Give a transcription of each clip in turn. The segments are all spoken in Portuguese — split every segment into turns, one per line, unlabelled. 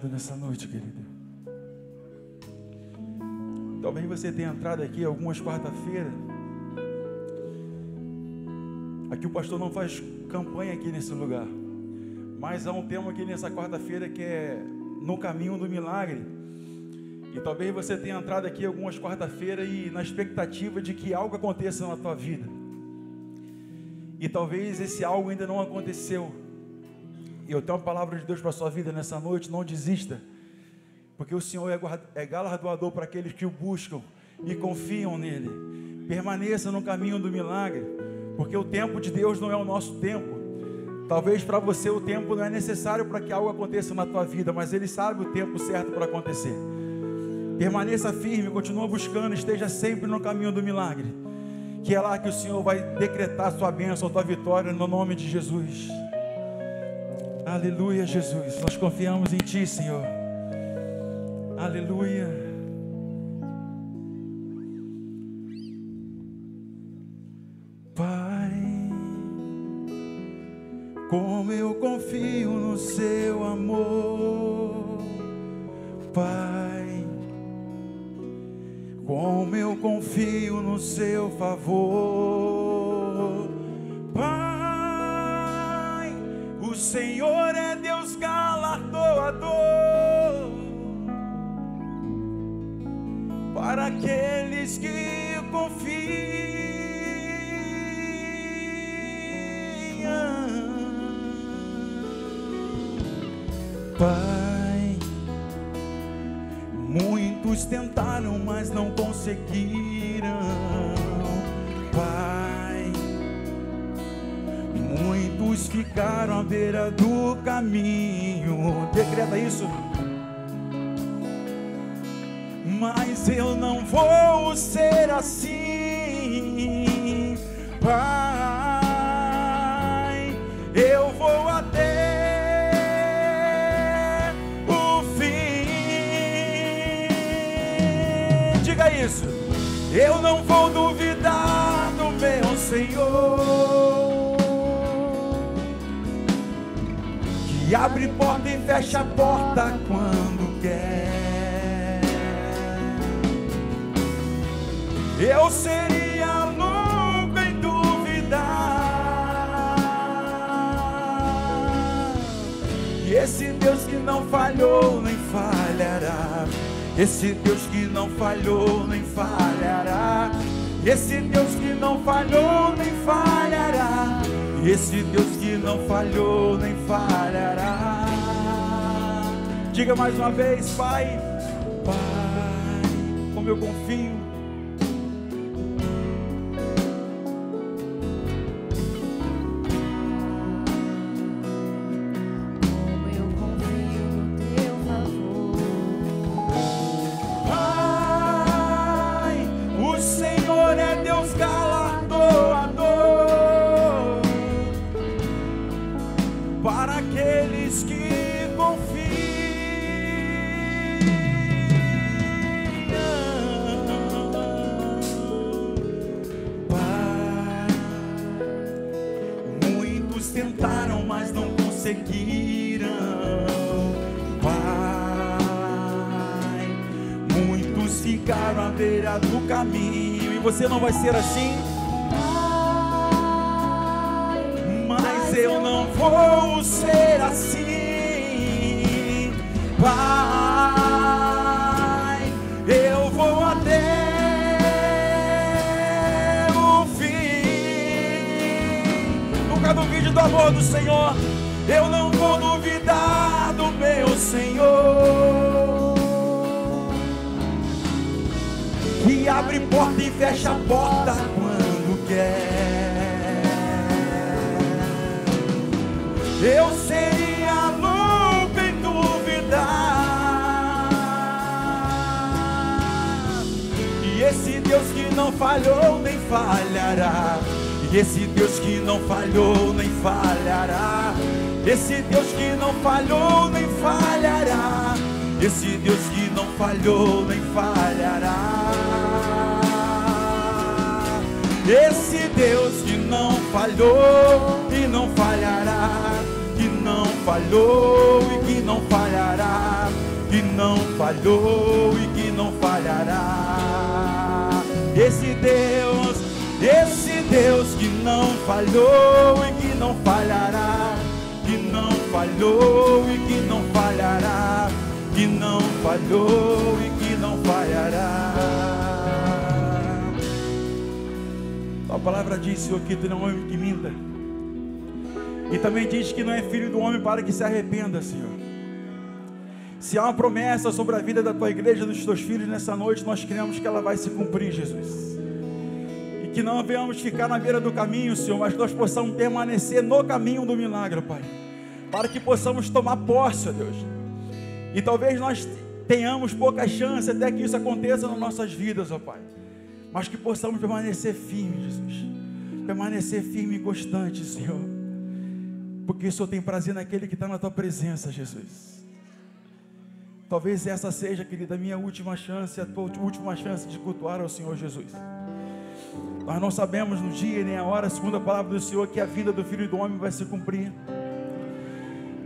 Nessa noite, querido. Talvez você tenha entrado aqui algumas quarta-feiras. Aqui o pastor não faz campanha aqui nesse lugar, mas há um tema aqui nessa quarta-feira que é no caminho do milagre. E talvez você tenha entrado aqui algumas quarta-feiras e na expectativa de que algo aconteça na tua vida. E talvez esse algo ainda não aconteceu. E eu tenho uma palavra de Deus para a sua vida nessa noite: não desista, porque o Senhor é galardoador para aqueles que o buscam e confiam nele. Permaneça no caminho do milagre, porque o tempo de Deus não é o nosso tempo. Talvez para você o tempo não é necessário para que algo aconteça na tua vida, mas Ele sabe o tempo certo para acontecer. Permaneça firme, continua buscando, esteja sempre no caminho do milagre, que é lá que o Senhor vai decretar a sua bênção, a tua vitória, no nome de Jesus. Aleluia, Jesus, nós confiamos em Ti, Senhor. Aleluia. Pai, como eu confio no Seu amor. Pai, como eu confio no Seu favor. Pai, o Senhor é Deus galardoador para aqueles que confiam. Pai, muitos tentaram, mas não conseguiram. Pai, muitos ficaram à beira do caminho. Decreta isso. Mas eu não vou ser assim, Pai. Eu vou até o fim. Diga isso. Eu não vou duvidar do meu Senhor, que abre porta e fecha a porta quando quer. Eu seria louco em duvidar. E esse Deus que não falhou nem falhará. Esse Deus que não falhou nem falhará. Esse Deus que não falhou nem falhará. Esse Deus que não falhou nem falhará. Diga mais uma vez: Pai, Pai, como eu confio. Ficaram à beira do caminho. E você não vai ser assim. Mas eu não vou ser assim, Pai. Eu vou até o fim. Nunca duvide do amor do Senhor. Eu não vou duvidar do meu Senhor, que abre porta e fecha a porta quando quer. Eu seria louco em duvidar. E esse Deus que não falhou nem falhará. E esse Deus que não falhou nem falhará. Esse Deus que não falhou nem falhará. Esse Deus que não falhou nem falhará. Esse Deus que não falhou e não falhará, que não falhou e que não falhará. que não falhou e que não falhará. Esse Deus que não falhou e que não falhará, que não falhou e que não falhará, que não falhou e que não falhará. A palavra diz, Senhor, que tu não é um homem que minta, e também diz que não é filho do homem para que se arrependa, Senhor. Se há uma promessa sobre a vida da tua igreja, dos teus filhos nessa noite, nós cremos que ela vai se cumprir, Jesus. E que não venhamos ficar na beira do caminho, Senhor, mas nós possamos permanecer no caminho do milagre, Pai, para que possamos tomar posse, ó Deus. E talvez nós tenhamos pouca chance até que isso aconteça nas nossas vidas, ó Pai, mas que possamos permanecer firmes, Jesus, permanecer firme e constante, Senhor, porque o Senhor tem prazer naquele que está na tua presença, Jesus. Talvez essa seja, querida, a minha última chance, a tua última chance de cultuar ao Senhor Jesus. Nós não sabemos no dia e nem a hora, segundo a palavra do Senhor, que a vida do Filho do Homem vai se cumprir.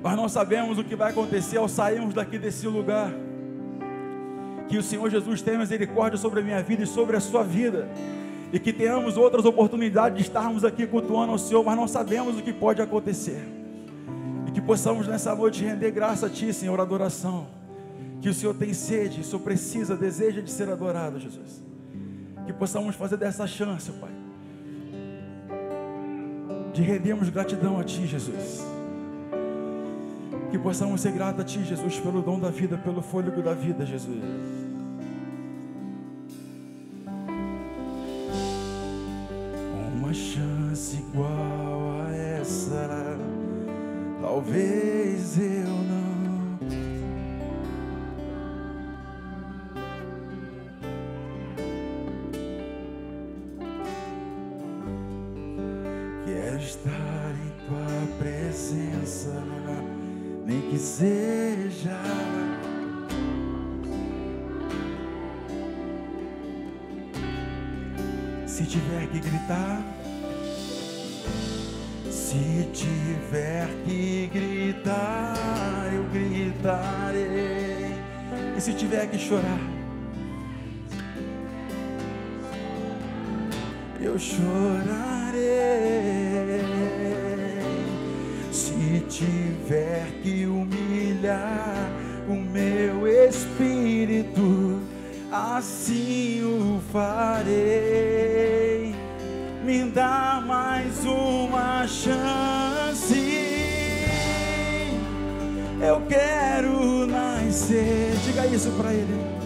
Nós não sabemos o que vai acontecer ao sairmos daqui desse lugar. Que o Senhor Jesus tenha misericórdia sobre a minha vida e sobre a sua vida, e que tenhamos outras oportunidades de estarmos aqui cultuando ao Senhor, mas não sabemos o que pode acontecer. E que possamos nessa noite render graça a Ti, Senhor, adoração. Que o Senhor tem sede, o Senhor precisa, deseja de ser adorado, Jesus. Que possamos fazer dessa chance, Pai, de rendermos gratidão a Ti, Jesus. Que possamos ser gratos a Ti, Jesus, pelo dom da vida, pelo fôlego da vida, Jesus. Uma chance igual a essa, talvez eu não. Quero estar em Tua presença, nem que seja se tiver que gritar, se tiver que gritar, eu gritarei. E se tiver que chorar, eu chorarei. Se tiver que humilhar o meu espírito, assim o farei. Me dá mais uma chance, eu quero nascer. Diga isso para Ele.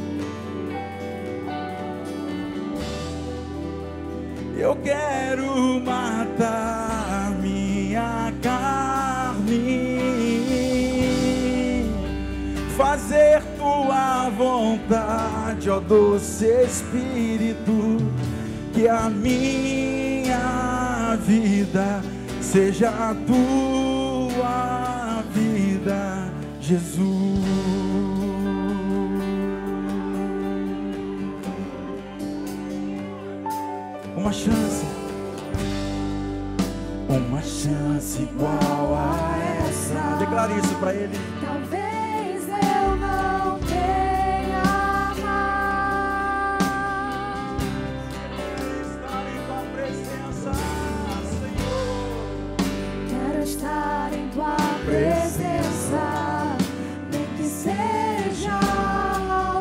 Eu quero matar minha carne, fazer Tua vontade, ó doce Espírito. Que a minha vida seja a Tua vida, Jesus. Uma chance igual a essa. Declare isso para Ele.
Talvez eu não tenha mais.
Estar em Tua presença, Senhor.
Quero estar em Tua presença, nem que seja a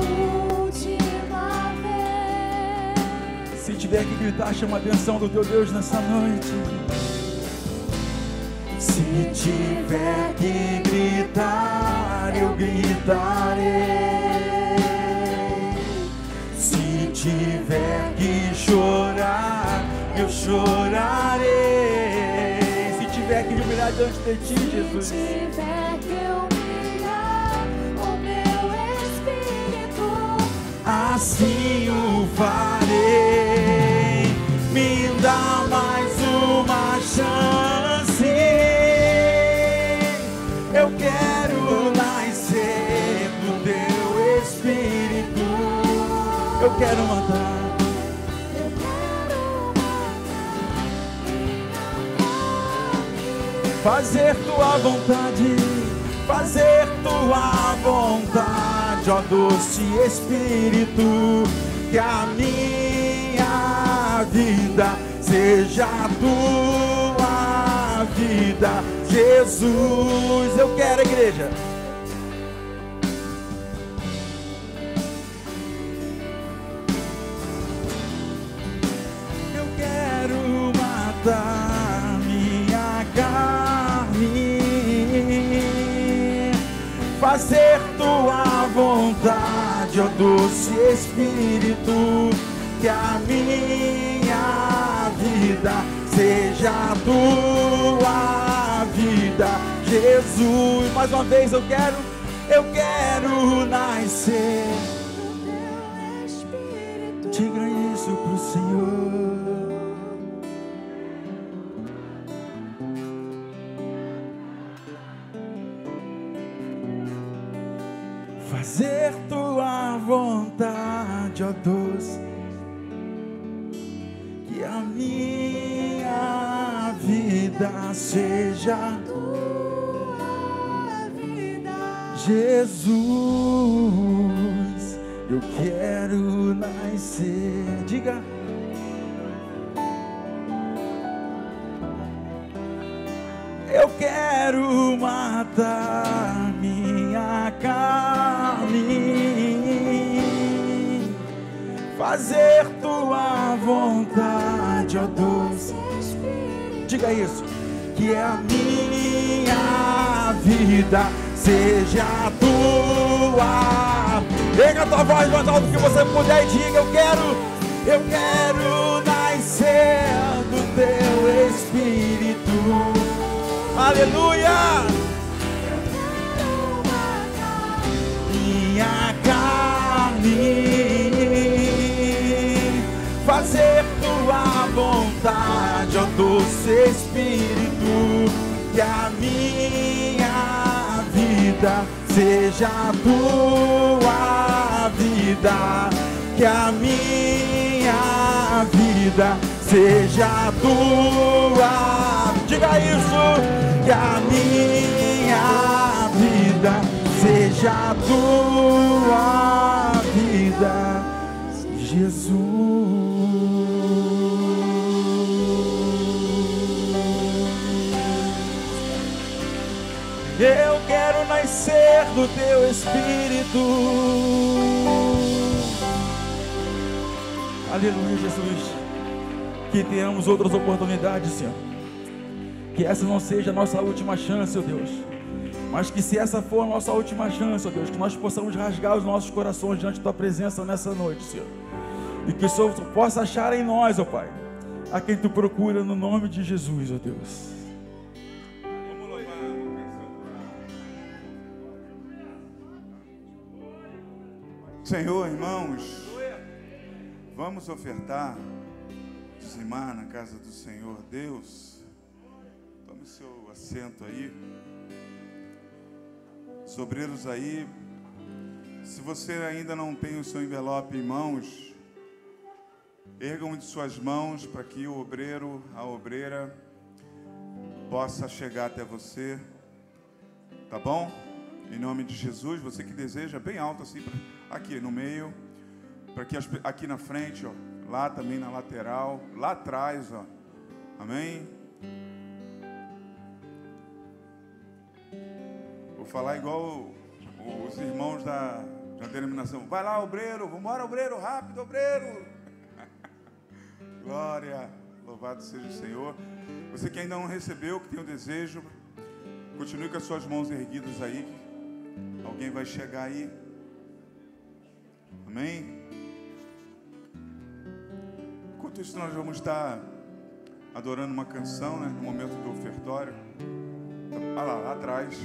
última vez.
Se tiver que gritar, chama a atenção do teu Deus nessa noite. Se tiver que gritar, eu gritarei. Se tiver que chorar, eu chorarei. Se tiver que humilhar diante de Ti, Jesus.
Se tiver que humilhar o meu espírito,
assim o farei. Me dá mais uma chance, eu quero nascer do Teu Espírito. Eu quero matar,
eu quero
fazer Tua vontade, fazer Tua vontade, ó doce Espírito, que a minha vida seja a tua vida, Jesus. Eu quero, igreja. Eu quero matar minha carne, fazer tua vontade, ó doce Espírito, que a minha vida seja a tua vida, Jesus. Mais uma vez eu quero nascer. Diga isso pro Senhor. Fazer tua vontade, ó doce, que a minha vida seja tua vida, Jesus. Eu quero nascer. Diga. Eu quero matar minha carne, fazer tua vontade, ó doce. Diga isso. Que a minha vida seja a tua. Pega a tua voz mais alto que você puder e diga: eu quero nascer do teu Espírito. Aleluia! Minha carne, fazer tua vontade, ó doce Espírito, que a minha vida seja a tua vida, que a minha vida seja a tua. Diga isso. Que a minha vida seja a tua vida, Jesus. Eu quero nascer do teu Espírito. Aleluia, Jesus. Que tenhamos outras oportunidades, Senhor. Que essa não seja a nossa última chance, ó Deus. Mas que se essa for a nossa última chance, ó Deus, que nós possamos rasgar os nossos corações diante da tua presença nessa noite, Senhor. E que o Senhor possa achar em nós, ó Pai, a quem tu procura, no nome de Jesus, ó Deus.
Vamos louvar. Senhor, irmãos, vamos ofertar, dizimar na casa do Senhor Deus. Tome seu assento aí. Os obreiros aí, se você ainda não tem o seu envelope em mãos, ergam de suas mãos para que o obreiro, a obreira, possa chegar até você, tá bom? Em nome de Jesus, você que deseja, bem alto assim, aqui no meio, para que aqui na frente, ó, lá também na lateral, lá atrás, ó, amém? Vou falar igual os irmãos da denominação. Vai lá, obreiro, vamos embora, obreiro, rápido, obreiro. Glória, louvado seja o Senhor. Você que ainda não recebeu, que tem o desejo, continue com as suas mãos erguidas aí. Alguém vai chegar aí. Amém? Enquanto isso, nós vamos estar adorando uma canção, né, no momento do ofertório. Olha lá atrás.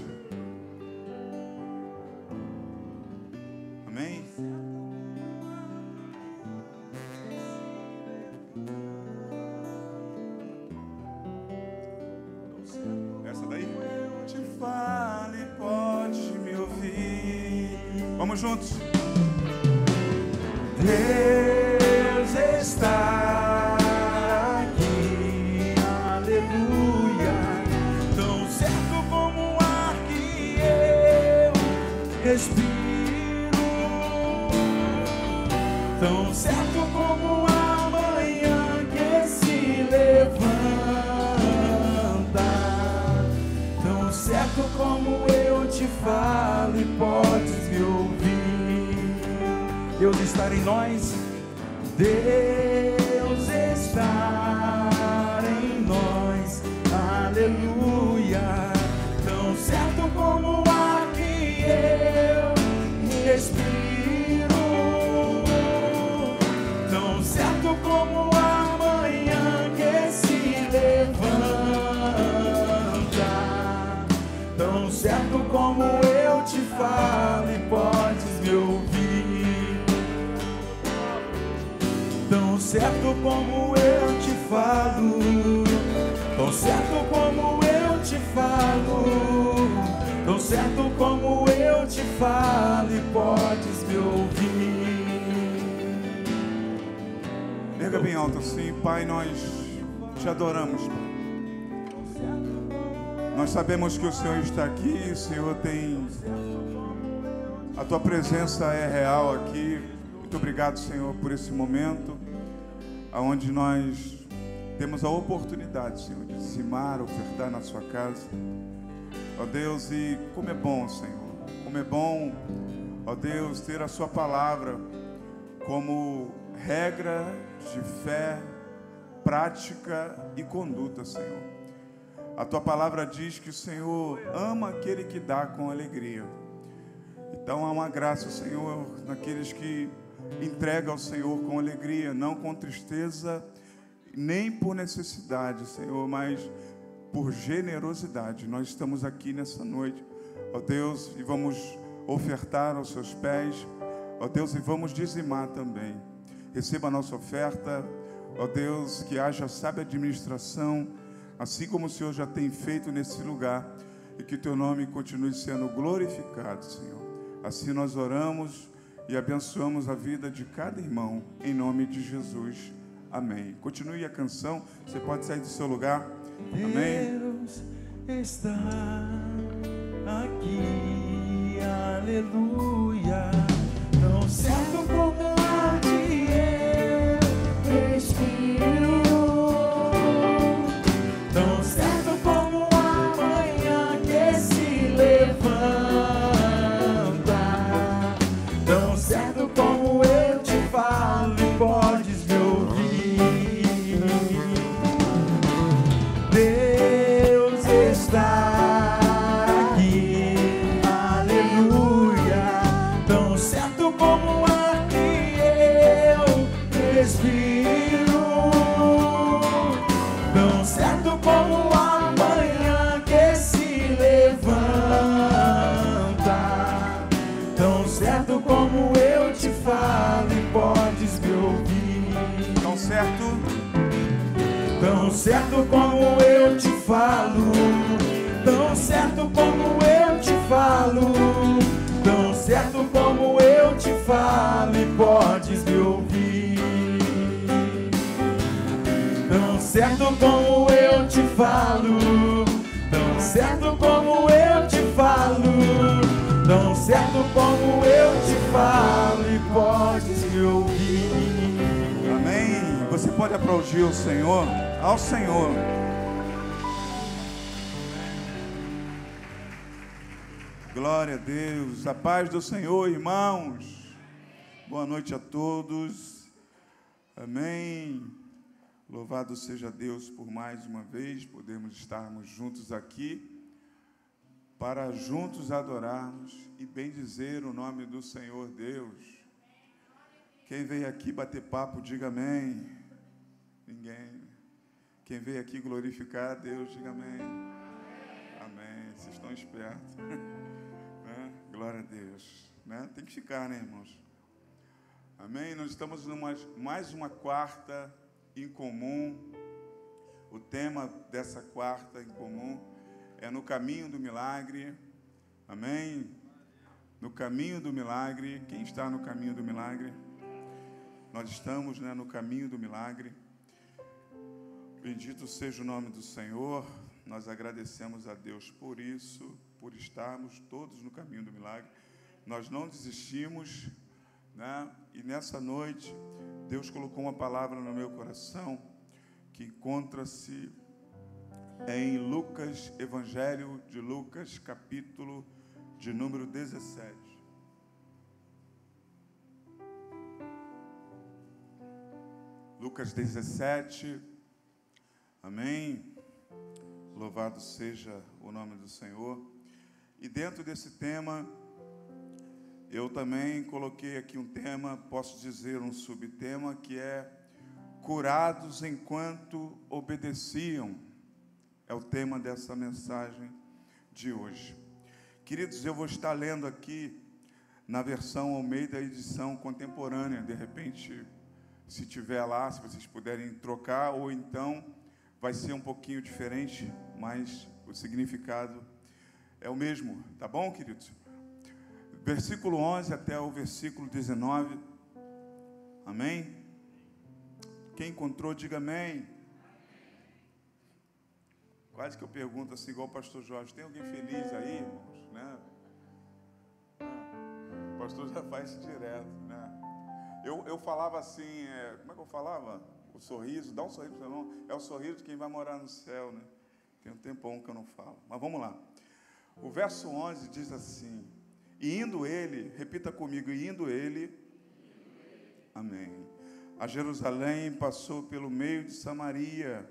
Amém? Essa daí? Te fale, pode me ouvir. Vamos juntos. Deus está aqui, aleluia. Tão certo como o ar que eu respiro.
tão certo como a manhã que se levanta, tão certo como eu te falo e podes me ouvir. Deus estar em nós, Deus estar em nós, aleluia. Tão certo como o ar que eu respiro, tão certo como a manhã que se levanta, tão certo como eu te falo e podes me ouvir, tão certo como eu te falo, tão certo como eu te falo, tão certo como eu te falo e podes me ouvir.
Erga bem alto assim, Pai, nós te adoramos, Pai. Nós sabemos que o Senhor está aqui, o Senhor tem... A tua presença é real aqui. Muito obrigado, Senhor, por esse momento, onde nós temos a oportunidade, Senhor, de dizimar, ofertar na sua casa. Ó Deus, e como é bom, Senhor, como é bom, ó Deus, ter a sua palavra como regra de fé, prática e conduta, Senhor. A tua palavra diz que o Senhor ama aquele que dá com alegria. Então há uma graça, Senhor, naqueles que entregam ao Senhor com alegria, não com tristeza, nem por necessidade, Senhor, mas por generosidade. Nós estamos aqui nessa noite, ó Deus, e vamos ofertar aos seus pés, ó Deus, e vamos dizimar também. Receba a nossa oferta, ó Deus, que haja sábia administração, assim como o Senhor já tem feito nesse lugar, e que o teu nome continue sendo glorificado, Senhor. Assim nós oramos e abençoamos a vida de cada irmão, em nome de Jesus. Amém. Continue a canção, você pode sair do seu lugar. Amém.
Deus está aqui, aleluia. Tão certo como o ar que eu respiro, tão certo como a manhã que se levanta, tão certo como eu te falo e podes me ouvir. Deus está aqui, aleluia. Tão certo como o ar que eu respiro, tão certo como a manhã que se levanta, tão certo como eu te falo e podes me ouvir.
Tão certo,
Tão certo como eu te falo, tão certo como eu te falo, tão certo como eu te falo e podes me ouvir. Tão certo como eu te falo, tão certo como eu te falo, tão certo como eu te falo e podes me ouvir.
amém. Você pode aplaudir o Senhor, ao Senhor. Glória a Deus, a paz do Senhor, irmãos. Boa noite a todos. Amém. Louvado seja Deus por mais uma vez podermos estarmos juntos aqui para juntos adorarmos e bendizer o nome do Senhor Deus. Quem veio aqui bater papo, diga amém. Ninguém. Quem veio aqui glorificar a Deus, diga amém. Amém. Vocês estão espertos. Né? Glória a Deus. Né? Tem que ficar, né, irmãos? Amém. Nós estamos numa mais uma quarta em comum. O tema dessa quarta em comum é no caminho do milagre. Amém? No caminho do milagre. Quem está no caminho do milagre? Nós estamos, né, no caminho do milagre. Bendito seja o nome do Senhor. Nós agradecemos a Deus por isso, por estarmos todos no caminho do milagre. Nós não desistimos, né? E nessa noite, Deus colocou uma palavra no meu coração que encontra-se em Lucas, Evangelho de Lucas, capítulo de número 17. Lucas 17, amém? Louvado seja o nome do Senhor. E dentro desse tema, eu também coloquei aqui um tema, posso dizer um subtema, que é curados enquanto obedeciam. É o tema dessa mensagem de hoje. Queridos, eu vou estar lendo aqui na versão Almeida, edição contemporânea. De repente, se tiver lá, se vocês puderem trocar, ou então vai ser um pouquinho diferente, mas o significado é o mesmo, tá bom, queridos? Versículo 11 até o versículo 19, amém? Quem encontrou, diga amém. Quase que eu pergunto assim, igual o pastor Jorge, tem alguém feliz aí, irmãos? Né? O pastor já faz isso direto, né? Eu falava assim, como é que eu falava? O sorriso, dá um sorriso para o seu irmão, é o sorriso de quem vai morar no céu, né? Tem um tempão que eu não falo, mas vamos lá. O verso 11 diz assim, e indo ele, repita comigo, e indo ele, amém, a Jerusalém, passou pelo meio de Samaria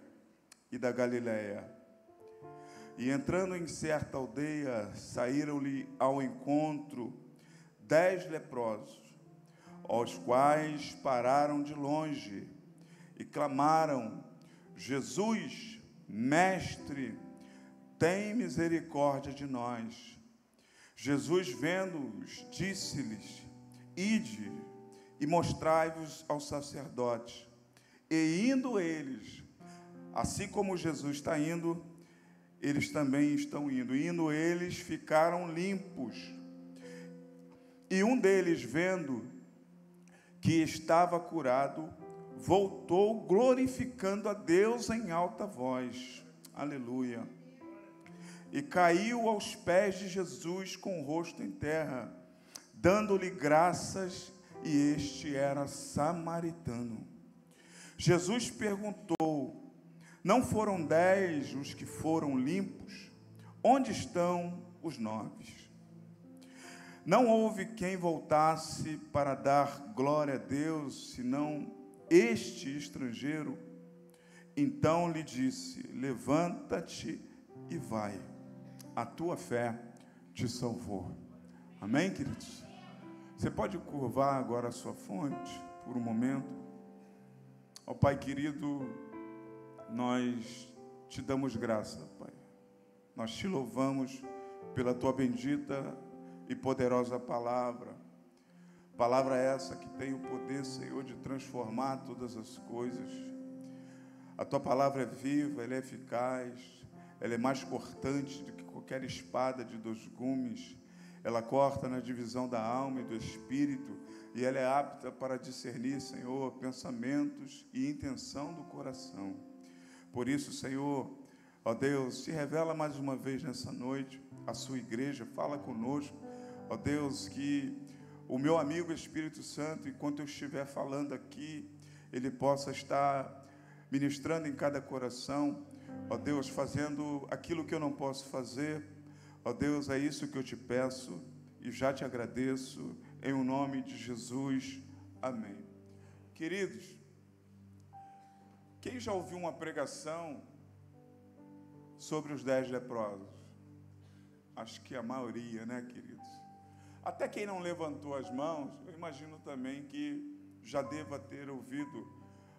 e da Galiléia. E entrando em certa aldeia, saíram-lhe ao encontro 10 leprosos, aos quais pararam de longe e clamaram, Jesus, mestre, tem misericórdia de nós. Jesus, vendo-os, disse-lhes, ide e mostrai-vos aos sacerdotes. E indo eles, assim como Jesus está indo, eles também estão indo. Indo eles, ficaram limpos. E um deles, vendo que estava curado, voltou glorificando a Deus em alta voz. Aleluia. E caiu aos pés de Jesus com o rosto em terra, dando-lhe graças, e este era samaritano. Jesus perguntou, não foram 10 os que foram limpos? Onde estão os 9? Não houve quem voltasse para dar glória a Deus, senão este estrangeiro. Então lhe disse, levanta-te e vai, a tua fé te salvou. Amém, queridos? Você pode curvar agora a sua fonte por um momento? Ó Pai querido, nós te damos graça, Pai. Nós te louvamos pela tua bendita e poderosa palavra. Palavra essa que tem o poder, Senhor, de transformar todas as coisas. A tua palavra é viva, ela é eficaz, ela é mais cortante do que qualquer espada de 2 gumes. Ela corta na divisão da alma e do espírito, e ela é apta para discernir, Senhor, pensamentos e intenção do coração. Por isso, Senhor, ó Deus, se revela mais uma vez nessa noite, a sua igreja, fala conosco, ó Deus, que o meu amigo Espírito Santo, enquanto eu estiver falando aqui, ele possa estar ministrando em cada coração, ó Deus, fazendo aquilo que eu não posso fazer. Ó Deus, é isso que eu te peço e já te agradeço, em o nome de Jesus, amém. Queridos, quem já ouviu uma pregação sobre os 10 leprosos? Acho que a maioria, né, queridos? Até quem não levantou as mãos, eu imagino também que já deva ter ouvido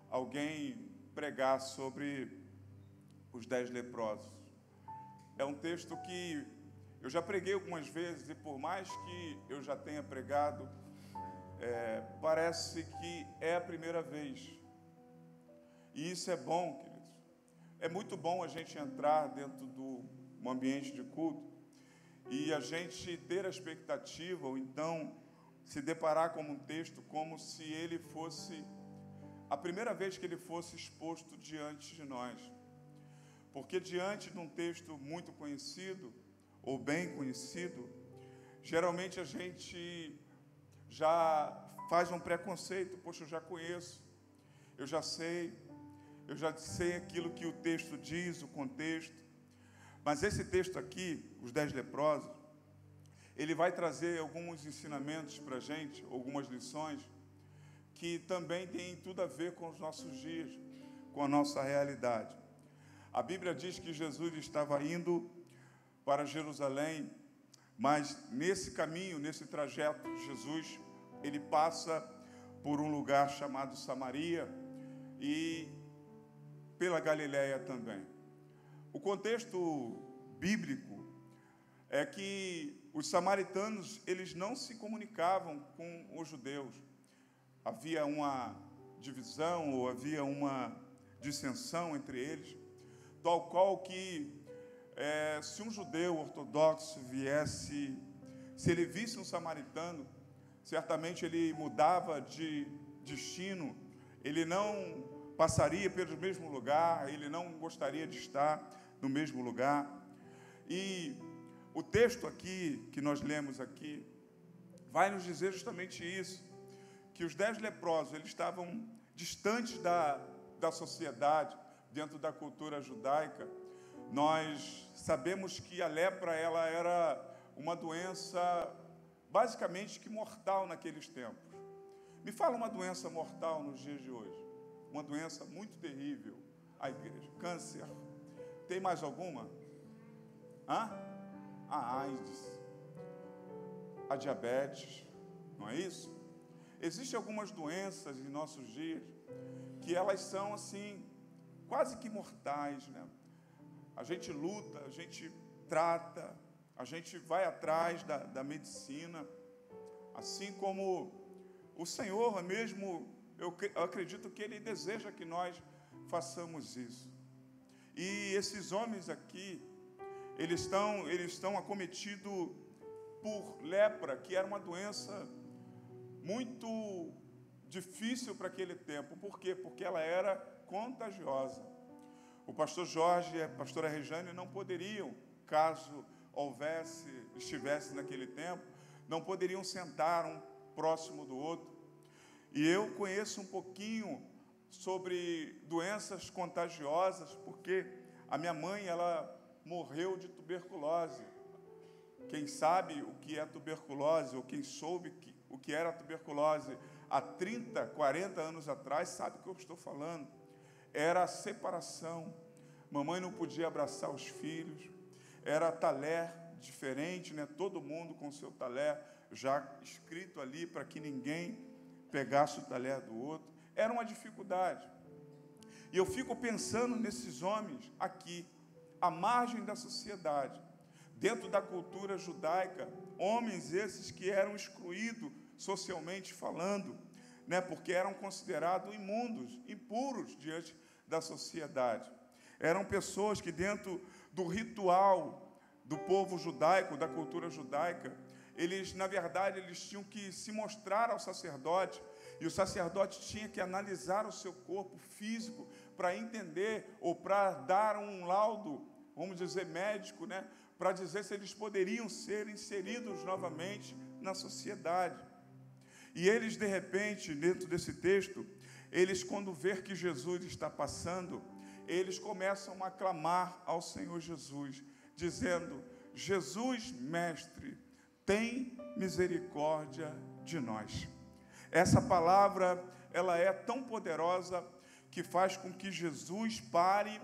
alguém pregar sobre os 10 leprosos. É um texto que eu já preguei algumas vezes, e por mais que eu já tenha pregado, parece que é a primeira vez. E isso é bom, queridos. É muito bom a gente entrar dentro do ambiente de culto e a gente ter a expectativa, ou então se deparar com um texto como se ele fosse a primeira vez que ele fosse exposto diante de nós. Porque diante de um texto muito conhecido, ou bem conhecido, geralmente a gente já faz um preconceito. Poxa, eu já conheço, eu já sei aquilo que o texto diz, o contexto. Mas esse texto aqui, os 10 leprosos, ele vai trazer alguns ensinamentos para a gente, algumas lições, que também têm tudo a ver com os nossos dias, com a nossa realidade. A Bíblia diz que Jesus estava indo para Jerusalém, mas nesse caminho, nesse trajeto, Jesus, ele passa por um lugar chamado Samaria e pela Galileia também. O contexto bíblico é que os samaritanos, eles não se comunicavam com os judeus. Havia uma divisão ou havia uma dissensão entre eles, tal qual que se um judeu ortodoxo viesse, se ele visse um samaritano, certamente ele mudava de destino, ele não passaria pelo mesmo lugar, ele não gostaria de estar no mesmo lugar. E o texto aqui, que nós lemos aqui, vai nos dizer justamente isso, que os 10 leprosos, eles estavam distantes da sociedade, dentro da cultura judaica. Nós sabemos que a lepra, ela era uma doença, basicamente, que mortal naqueles tempos. Me fala uma doença mortal nos dias de hoje. Uma doença muito terrível. A igreja. Câncer. Tem mais alguma? A AIDS. A diabetes. Não é isso? Existem algumas doenças em nossos dias que elas são, assim, quase que mortais, né? A gente luta, a gente trata, a gente vai atrás da medicina, assim como o Senhor mesmo, eu acredito que Ele deseja que nós façamos isso. E esses homens aqui, eles estão acometidos por lepra, que era uma doença muito difícil para aquele tempo. Por quê? Porque ela era contagiosa. O pastor Jorge e a pastora Rejane não poderiam, caso estivesse naquele tempo, não poderiam sentar um próximo do outro. E eu conheço um pouquinho sobre doenças contagiosas, porque a minha mãe, ela morreu de tuberculose. Quem sabe o que é tuberculose, ou quem soube o que era tuberculose há 30, 40 anos atrás, sabe o que eu estou falando. Era a separação. Mamãe não podia abraçar os filhos. Era talher diferente, né? Todo mundo com seu talher já escrito ali para que ninguém pegasse o talher do outro. Era uma dificuldade. E eu fico pensando nesses homens aqui, à margem da sociedade, dentro da cultura judaica, homens esses que eram excluídos socialmente falando, né? Porque eram considerados imundos, impuros diante da sociedade. Eram pessoas que dentro do ritual do povo judaico, da cultura judaica, eles, na verdade, eles tinham que se mostrar ao sacerdote, e o sacerdote tinha que analisar o seu corpo físico para entender, ou para dar um laudo, vamos dizer, médico, né? Para dizer se eles poderiam ser inseridos novamente na sociedade. E eles, de repente, dentro desse texto, eles, quando ver que Jesus está passando, eles começam a clamar ao Senhor Jesus, dizendo: Jesus, mestre, tem misericórdia de nós. Essa palavra, ela é tão poderosa que faz com que Jesus pare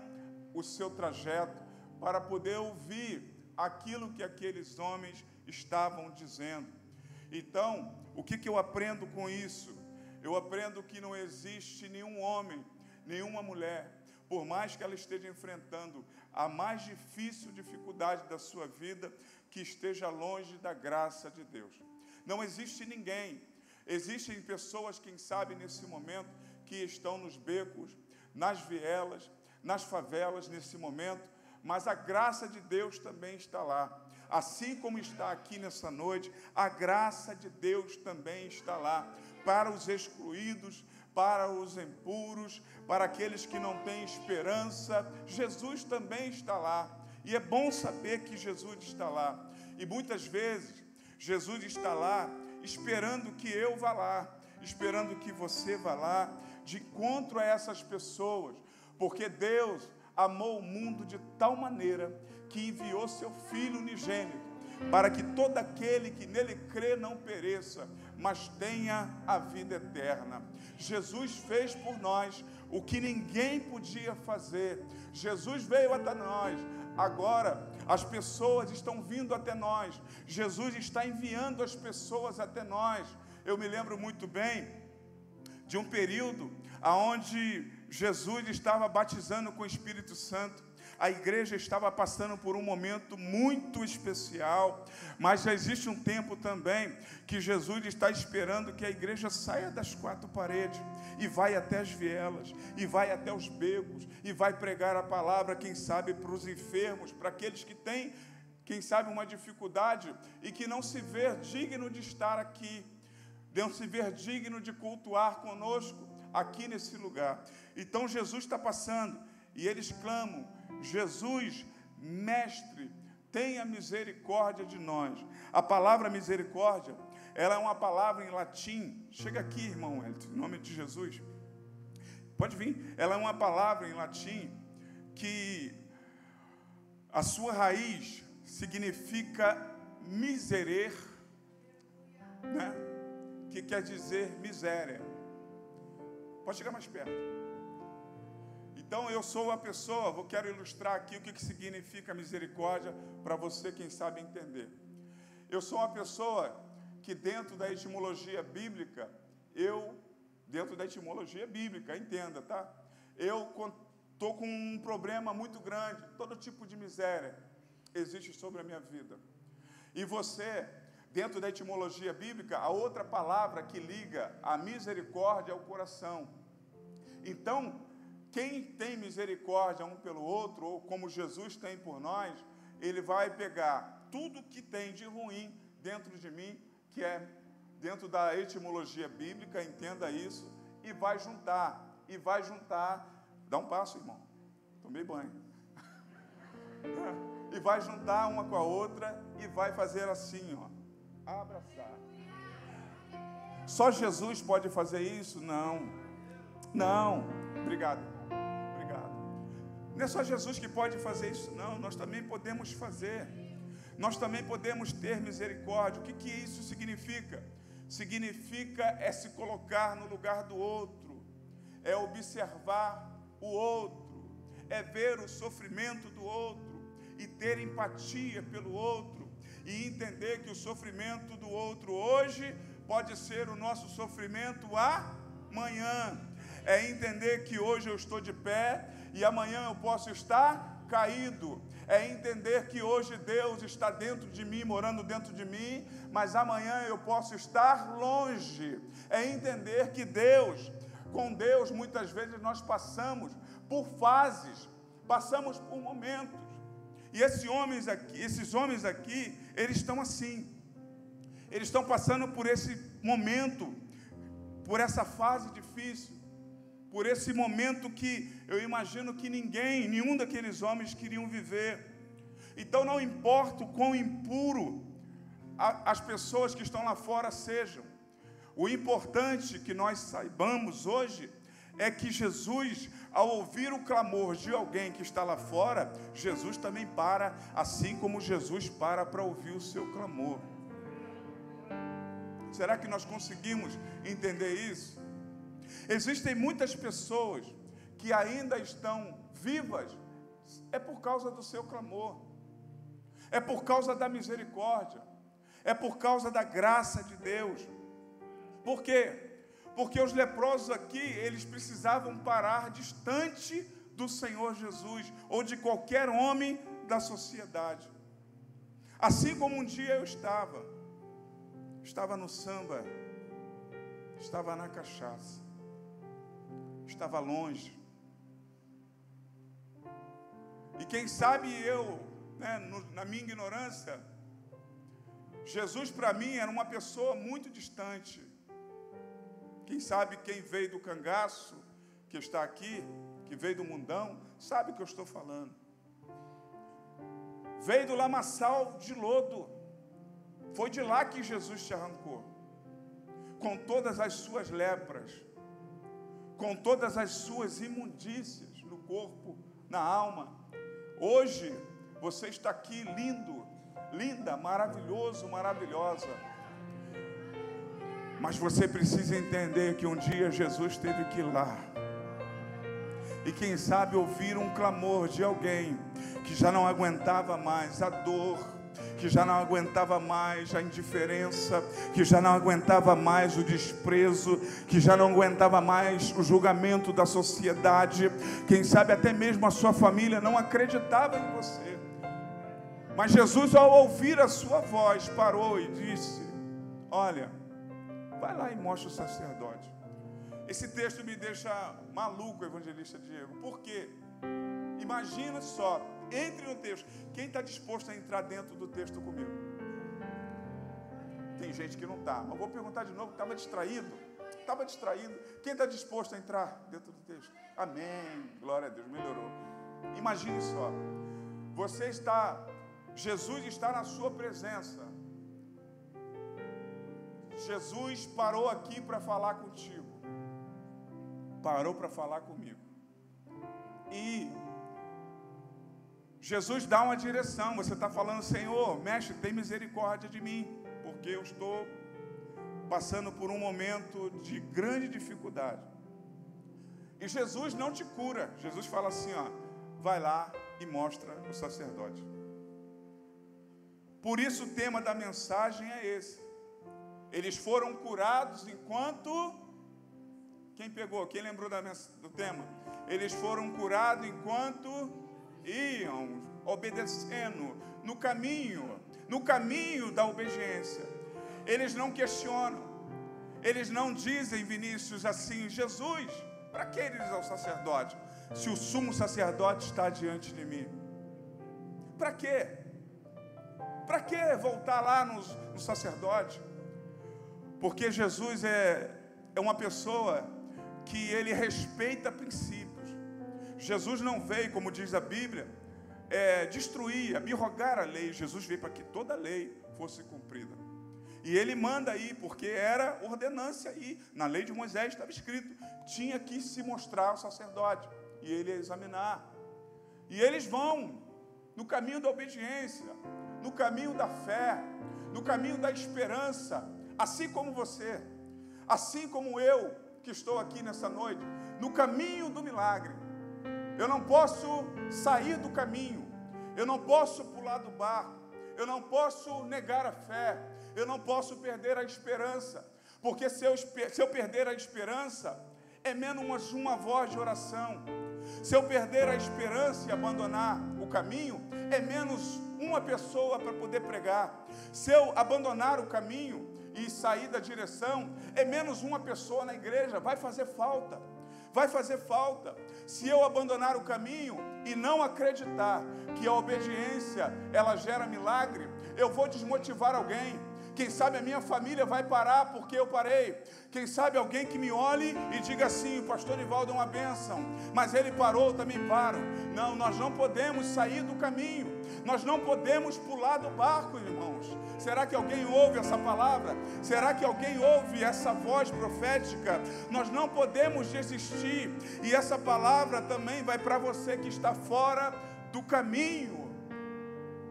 o seu trajeto para poder ouvir aquilo que aqueles homens estavam dizendo. Então, o que eu aprendo com isso? Eu aprendo que não existe nenhum homem, nenhuma mulher, por mais que ela esteja enfrentando a mais difícil dificuldade da sua vida, que esteja longe da graça de Deus. Não existe ninguém. Existem pessoas, quem sabe, nesse momento, que estão nos becos, nas vielas, nas favelas, nesse momento, mas a graça de Deus também está lá. Assim como está aqui nessa noite, a graça de Deus também está lá, para os excluídos, para os impuros, para aqueles que não têm esperança. Jesus também está lá, e é bom saber que Jesus está lá. E muitas vezes, Jesus está lá esperando que eu vá lá, esperando que você vá lá de encontro a essas pessoas, porque Deus amou o mundo de tal maneira que enviou seu Filho unigênito, para que todo aquele que nele crê não pereça, mas tenha a vida eterna. Jesus fez por nós o que ninguém podia fazer. Jesus veio até nós. Agora as pessoas estão vindo até nós. Jesus está enviando as pessoas até nós. Eu me lembro muito bem de um período onde Jesus estava batizando com o Espírito Santo. A igreja estava passando por um momento muito especial, mas já existe um tempo também que Jesus está esperando que a igreja saia das quatro paredes e vai até as vielas, e vai até os becos, e vai pregar a palavra, quem sabe, para os enfermos, para aqueles que têm, quem sabe, uma dificuldade e que não se vê digno de estar aqui, não se vê digno de cultuar conosco aqui nesse lugar. Então Jesus está passando e eles clamam: Jesus, mestre, tenha misericórdia de nós. A palavra misericórdia, ela é uma palavra em latim. Chega aqui, irmão, em nome de Jesus. Pode vir. Ela é uma palavra em latim que a sua raiz significa miserer, né? Que quer dizer miséria. Pode chegar mais perto. Então eu sou uma pessoa, quero ilustrar aqui o que significa misericórdia para você, quem sabe, entender. Eu sou uma pessoa que dentro da etimologia bíblica, entenda, tá? Eu estou com um problema muito grande, todo tipo de miséria existe sobre a minha vida. E você, dentro da etimologia bíblica, a outra palavra que liga a misericórdia é o coração. Então, quem tem misericórdia um pelo outro, ou como Jesus tem por nós, ele vai pegar tudo que tem de ruim dentro de mim, que é dentro da etimologia bíblica, entenda isso, e vai juntar, dá um passo, irmão, tomei banho, e vai juntar uma com a outra, e vai fazer assim, ó, abraçar. Só Jesus pode fazer isso? Não, obrigado. Não é só Jesus que pode fazer isso, não. Nós também podemos fazer. Nós também podemos ter misericórdia. O que isso significa? Significa é se colocar no lugar do outro, é observar o outro, é ver o sofrimento do outro e ter empatia pelo outro e entender que o sofrimento do outro hoje pode ser o nosso sofrimento amanhã. É entender que hoje eu estou de pé e amanhã eu posso estar caído. É entender que hoje Deus está dentro de mim, morando dentro de mim, mas amanhã eu posso estar longe. É entender que com Deus, muitas vezes nós passamos por fases, passamos por momentos. E esses homens aqui, eles estão assim. Eles estão passando por esse momento, por essa fase difícil, por esse momento que eu imagino que nenhum daqueles homens queriam viver. Então não importa o quão impuro as pessoas que estão lá fora sejam. O importante que nós saibamos hoje é que Jesus, ao ouvir o clamor de alguém que está lá fora, Jesus também para, assim como Jesus para ouvir o seu clamor. Será que nós conseguimos entender isso? Existem muitas pessoas que ainda estão vivas, é por causa do seu clamor, é por causa da misericórdia, é por causa da graça de Deus. Por quê? Porque os leprosos aqui, eles precisavam parar distante do Senhor Jesus, ou de qualquer homem da sociedade. Assim como um dia eu estava no samba, estava na cachaça, estava longe. E quem sabe eu, na minha ignorância, Jesus para mim era uma pessoa muito distante. Quem sabe quem veio do cangaço, que está aqui, que veio do mundão, sabe o que eu estou falando. Veio do lamaçal de lodo. Foi de lá que Jesus te arrancou. com todas as suas lepras, com todas as suas imundícias no corpo, na alma. Hoje você está aqui lindo, linda, maravilhoso, maravilhosa. Mas você precisa entender que um dia Jesus teve que ir lá. E quem sabe ouvir um clamor de alguém que já não aguentava mais a dor, que já não aguentava mais a indiferença, que já não aguentava mais o desprezo, que já não aguentava mais o julgamento da sociedade. Quem sabe até mesmo a sua família não acreditava em você. Mas Jesus, ao ouvir a sua voz, parou e disse: olha, vai lá e mostra o sacerdote. Esse texto me deixa maluco, evangelista Diego. Por quê? Imagina só, entre no texto. Quem está disposto a entrar dentro do texto comigo? Tem gente que não está, mas vou perguntar de novo, estava distraído. Estava distraído. Quem está disposto a entrar dentro do texto? Amém, glória a Deus, melhorou. Imagine só, Jesus está na sua presença. Jesus parou aqui para falar contigo. Parou para falar comigo. E Jesus dá uma direção. Você está falando: Senhor, mestre, tem misericórdia de mim, porque eu estou passando por um momento de grande dificuldade. E Jesus não te cura. Jesus fala assim, ó, vai lá e mostra o sacerdote. Por isso o tema da mensagem é esse. Eles foram curados enquanto... Quem pegou? Quem lembrou do tema? Eles foram curados enquanto iam obedecendo no caminho da obediência. Eles não questionam. Eles não dizem, Vinícius, assim: Jesus, para que eles ao sacerdote, se o sumo sacerdote está diante de mim? Para quê? Para que voltar lá no sacerdote? Porque Jesus é uma pessoa que ele respeita princípios. Jesus não veio, como diz a Bíblia, destruir, abrogar a lei. Jesus veio para que toda a lei fosse cumprida. E ele manda aí, porque era ordenância aí. Na lei de Moisés estava escrito, tinha que se mostrar ao sacerdote, e ele ia examinar. E eles vão no caminho da obediência, no caminho da fé, no caminho da esperança, assim como você, assim como eu, que estou aqui nessa noite, no caminho do milagre. Eu não posso sair do caminho, eu não posso pular do barco, eu não posso negar a fé, eu não posso perder a esperança, porque se eu perder a esperança, é menos uma voz de oração. Se eu perder a esperança e abandonar o caminho, é menos uma pessoa para poder pregar. Se eu abandonar o caminho e sair da direção, é menos uma pessoa na igreja. Vai fazer falta. Vai fazer falta. Se eu abandonar o caminho e não acreditar que a obediência, ela gera milagre, eu vou desmotivar alguém. Quem sabe a minha família vai parar porque eu parei. Quem sabe alguém que me olhe e diga assim: o pastor Nivaldo é uma bênção, mas ele parou, eu também paro. Não, nós não podemos sair do caminho. Nós não podemos pular do barco, irmãos. Será que alguém ouve essa palavra? Será que alguém ouve essa voz profética? Nós não podemos desistir. E essa palavra também vai para você que está fora do caminho.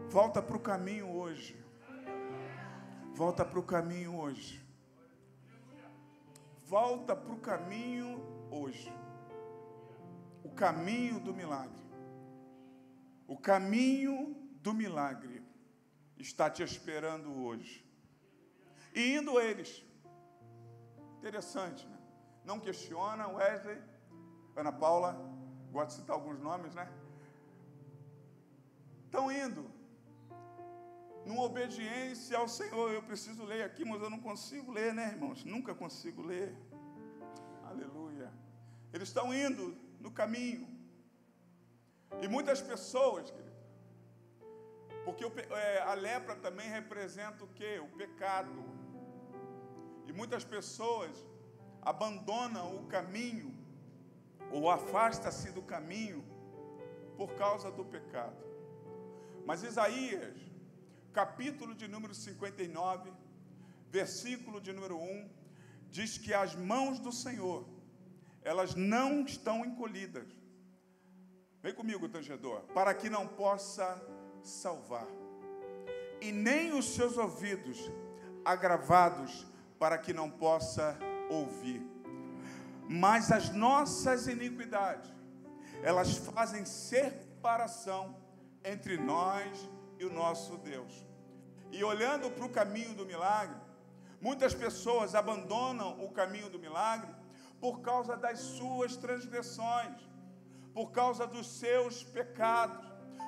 Volta para o caminho hoje. Volta para o caminho hoje. Volta para o caminho hoje. O caminho do milagre. O caminho do milagre está te esperando hoje. E indo eles. Interessante, né? Não questiona, Wesley, Ana Paula, gosto de citar alguns nomes, né? Estão indo. Numa obediência ao Senhor. Eu preciso ler aqui, mas eu não consigo ler, né, irmãos? Nunca consigo ler. Aleluia. Eles estão indo no caminho. E muitas pessoas, querido, porque a lepra também representa o quê? O pecado. E muitas pessoas abandonam o caminho, ou afastam-se do caminho, por causa do pecado. Mas Isaías, capítulo de número 59, versículo de número 1, diz que as mãos do Senhor, elas não estão encolhidas. Vem comigo, tangedor. Para que não possa salvar. E nem os seus ouvidos agravados, para que não possa ouvir. Mas as nossas iniquidades, elas fazem separação entre nós e o nosso Deus. E olhando para o caminho do milagre, muitas pessoas abandonam o caminho do milagre por causa das suas transgressões, por causa dos seus pecados,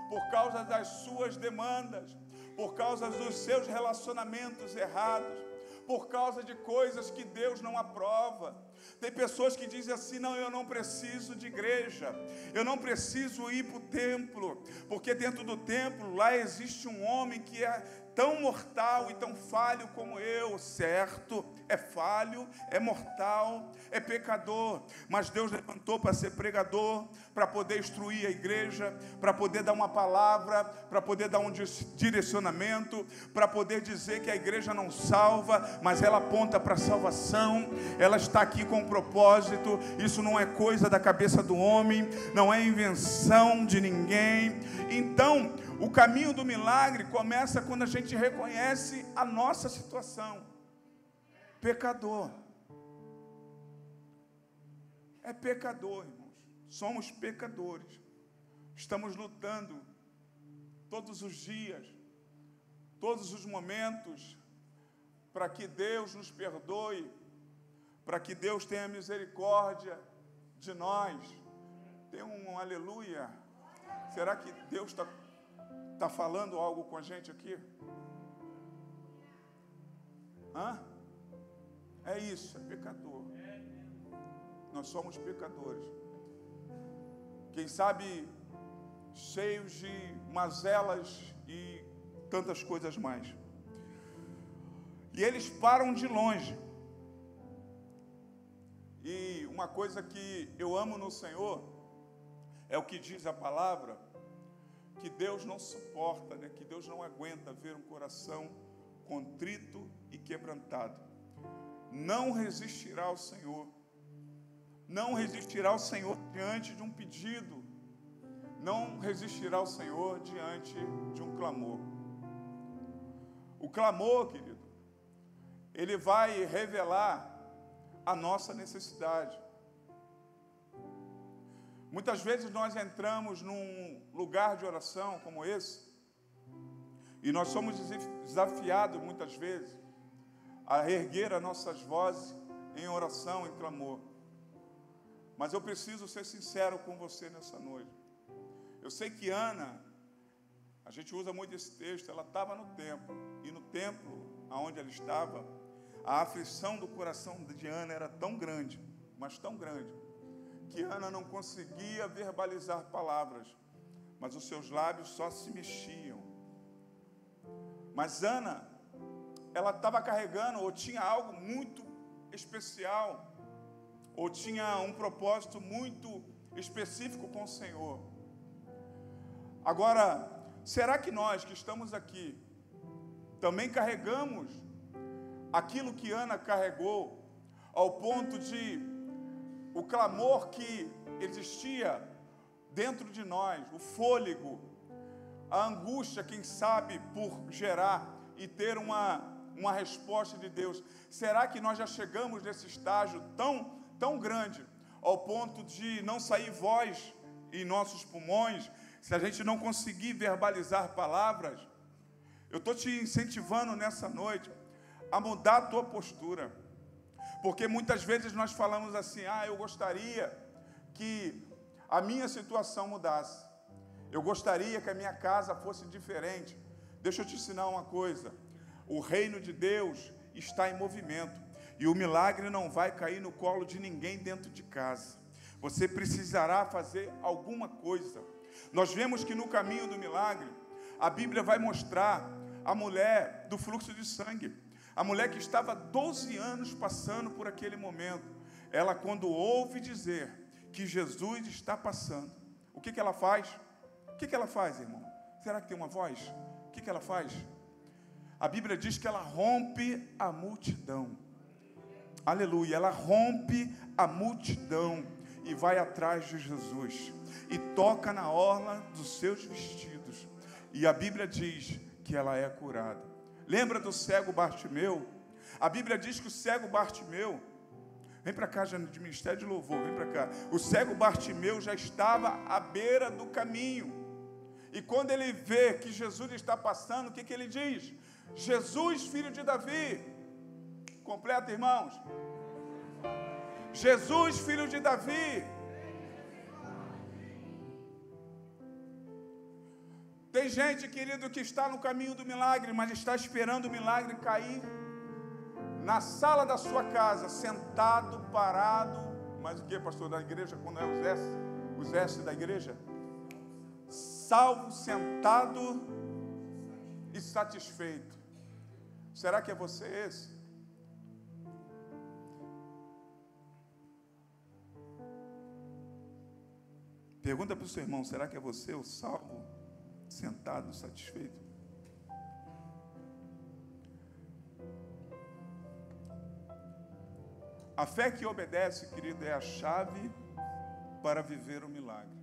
por causa das suas demandas, por causa dos seus relacionamentos errados, por causa de coisas que Deus não aprova. Tem pessoas que dizem assim: não, eu não preciso de igreja, eu não preciso ir para o templo, porque dentro do templo lá existe um homem que é tão mortal e tão falho como eu. Certo, é falho, é mortal, é pecador, mas Deus levantou para ser pregador, para poder instruir a igreja, para poder dar uma palavra, para poder dar um direcionamento, para poder dizer que a igreja não salva, mas ela aponta para a salvação. Ela está aqui com um propósito. Isso não é coisa da cabeça do homem, não é invenção de ninguém. Então, o caminho do milagre começa quando a gente reconhece a nossa situação. Pecador. É pecador, irmãos. Somos pecadores. Estamos lutando todos os dias, todos os momentos, para que Deus nos perdoe, para que Deus tenha misericórdia de nós. Tem um aleluia. Será que Deus está falando algo com a gente aqui? Hã? É isso, é pecador. Nós somos pecadores. Quem sabe cheios de mazelas e tantas coisas mais. E eles param de longe. E uma coisa que eu amo no Senhor é o que diz a palavra, que Deus não suporta, né? Que Deus não aguenta ver um coração contrito e quebrantado. Não resistirá ao Senhor. Não resistirá ao Senhor diante de um pedido. Não resistirá ao Senhor diante de um clamor. O clamor, querido, ele vai revelar a nossa necessidade. Muitas vezes nós entramos num lugar de oração como esse, e nós somos desafiados muitas vezes a erguer as nossas vozes em oração, em clamor. Mas eu preciso ser sincero com você nessa noite. Eu sei que Ana, a gente usa muito esse texto, ela estava no templo, e no templo onde ela estava, a aflição do coração de Ana era tão grande, mas tão grande, que Ana não conseguia verbalizar palavras, mas os seus lábios só se mexiam. Mas Ana, ela estava carregando, ou tinha algo muito especial, ou tinha um propósito muito específico com o Senhor. Agora, será que nós que estamos aqui também carregamos aquilo que Ana carregou, ao ponto de o clamor que existia dentro de nós, o fôlego, a angústia, quem sabe, por gerar e ter uma resposta de Deus? Será que nós já chegamos nesse estágio tão grande, ao ponto de não sair voz em nossos pulmões, se a gente não conseguir verbalizar palavras? Eu estou te incentivando nessa noite a mudar a tua postura, porque muitas vezes nós falamos assim: eu gostaria que a minha situação mudasse, eu gostaria que a minha casa fosse diferente. Deixa eu te ensinar uma coisa: o reino de Deus está em movimento, e o milagre não vai cair no colo de ninguém dentro de casa. Você precisará fazer alguma coisa. Nós vemos que no caminho do milagre, a Bíblia vai mostrar a mulher do fluxo de sangue, a mulher que estava 12 anos passando por aquele momento. Ela, quando ouve dizer que Jesus está passando, o que ela faz? O que ela faz, irmão? Será que tem uma voz? O que ela faz? A Bíblia diz que ela rompe a multidão. aleluia, ela rompe a multidão e vai atrás de Jesus e toca na orla dos seus vestidos, e a Bíblia diz que ela é curada. Lembra do cego Bartimeu? A Bíblia diz que o cego Bartimeu, vem para cá, já de ministério de louvor, vem para cá. O cego Bartimeu já estava à beira do caminho, e quando ele vê que Jesus está passando, o que ele diz? Jesus, filho de Davi. Completa, irmãos. Jesus, filho de Davi. Tem gente, querido, que está no caminho do milagre, mas está esperando o milagre cair na sala da sua casa, sentado, parado. Mas o que, pastor, da igreja, quando é os S da igreja? Salvo, sentado e satisfeito. Será que é você esse? Pergunta para o seu irmão, será que é você o salvo, sentado, satisfeito? A fé que obedece, querido, é a chave para viver o milagre.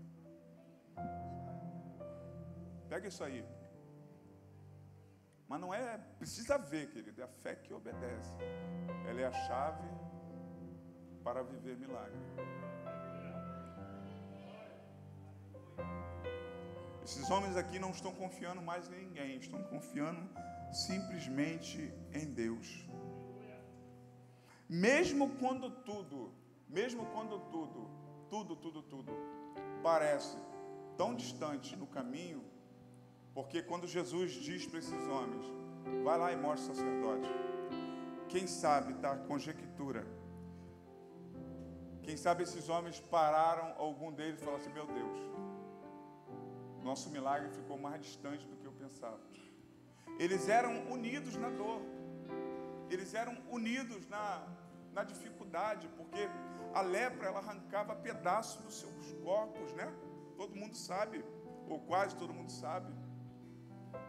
Pega isso aí. Mas não é, precisa ver, querido, é a fé que obedece. Ela é a chave para viver milagre. Esses homens aqui não estão confiando mais em ninguém, estão confiando simplesmente em Deus. Mesmo quando tudo parece tão distante no caminho, porque quando Jesus diz para esses homens, vai lá e mostra o sacerdote, quem sabe, tá, conjectura, quem sabe esses homens pararam, algum deles falou assim, meu Deus, nosso milagre ficou mais distante do que eu pensava. Eles eram unidos na dor, eles eram unidos na dificuldade, porque a lepra, ela arrancava pedaços dos seus corpos, né? Todo mundo sabe, ou quase todo mundo sabe.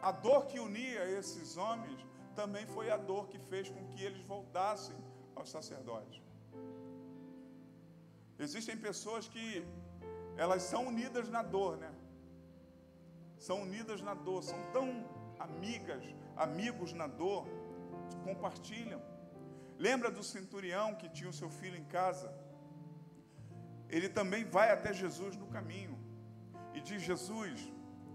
A dor que unia esses homens também foi a dor que fez com que eles voltassem aos sacerdotes. Existem pessoas que elas são unidas na dor, né? São unidas na dor, são tão amigos na dor, compartilham. Lembra do centurião que tinha o seu filho em casa? Ele também vai até Jesus no caminho e diz, Jesus,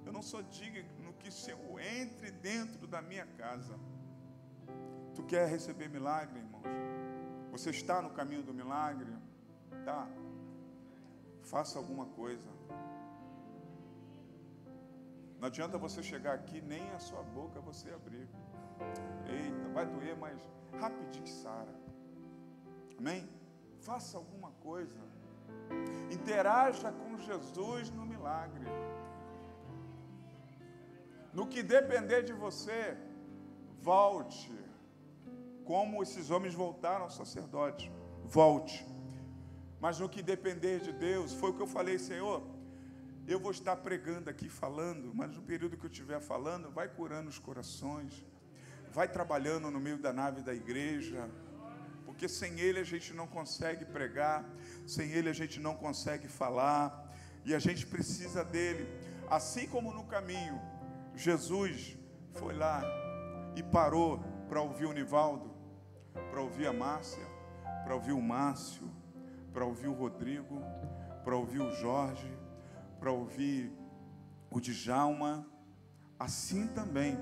eu não sou digno que o Senhor entre dentro da minha casa. Tu quer receber milagre, irmãos? Você está no caminho do milagre? Tá. Faça alguma coisa. Não adianta você chegar aqui, nem a sua boca você abrir. Eita, vai doer, mas rapidinho sara. Amém? Faça alguma coisa. Interaja com Jesus no milagre. No que depender de você, volte. Como esses homens voltaram ao sacerdote. Volte. Mas no que depender de Deus, foi o que eu falei, Senhor, eu vou estar pregando aqui, falando, mas no período que eu estiver falando, vai curando os corações, vai trabalhando no meio da nave da igreja, porque sem Ele a gente não consegue pregar, sem Ele a gente não consegue falar, e a gente precisa dEle. Assim como no caminho, Jesus foi lá e parou para ouvir o Nivaldo, para ouvir a Márcia, para ouvir o Márcio, para ouvir o Rodrigo, para ouvir o Jorge, para ouvir o Djalma. Assim também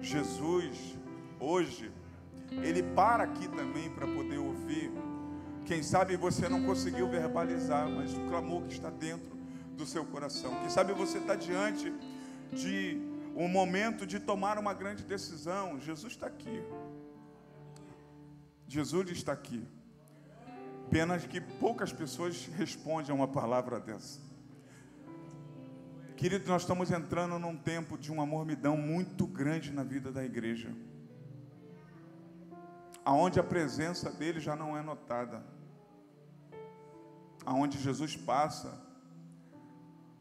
Jesus hoje Ele para aqui também para poder ouvir. Quem sabe você não conseguiu verbalizar, mas o clamor que está dentro do seu coração. Quem sabe você está diante de um momento de tomar uma grande decisão. Jesus está aqui. Jesus está aqui. Pena que poucas pessoas respondem a uma palavra dessa. Querido, nós estamos entrando num tempo de uma mormidão muito grande na vida da igreja, aonde a presença dele já não é notada, aonde Jesus passa